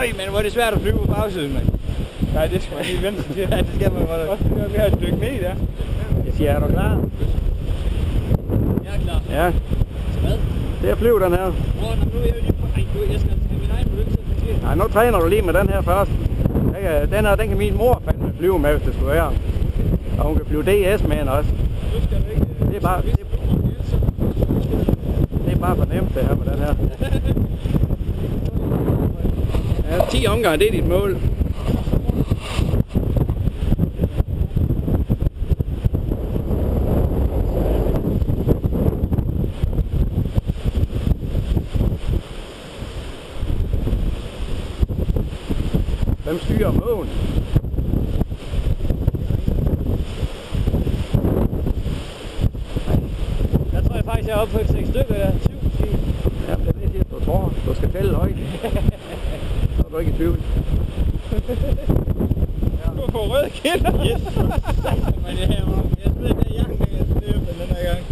Øj, men hvor er det svært at flyve på bagsiden, mand. Nej, det skal man lige vente til. Ja, det skal man godt. Også det der med at dykke ned der. Jeg siger, er du klar? Jeg er klar. Ja, Til hvad? det er flyv den her. Nu er jeg jo lige på... Ej, jeg skal have min egen lykke til. Nej, nu træner du lige med den her først. Den kan min mor fandme flyve med, hvis det skulle være. Og hun kan flyve DS med hende også. Nu skal du ikke... Det er bare for nemt det her med den her. Ja, 10 omgange, det er dit mål. Hvem styrer målen? Jeg tror faktisk, jeg er oppe på 6 stykker der. 7 måske. Ja, det er det, jeg du tror. Du skal tælle højt. Så er du ikke i tvivl. Du får røde kinder. Yes. Men jeg spiller den jakke, jeg spiller den her gang.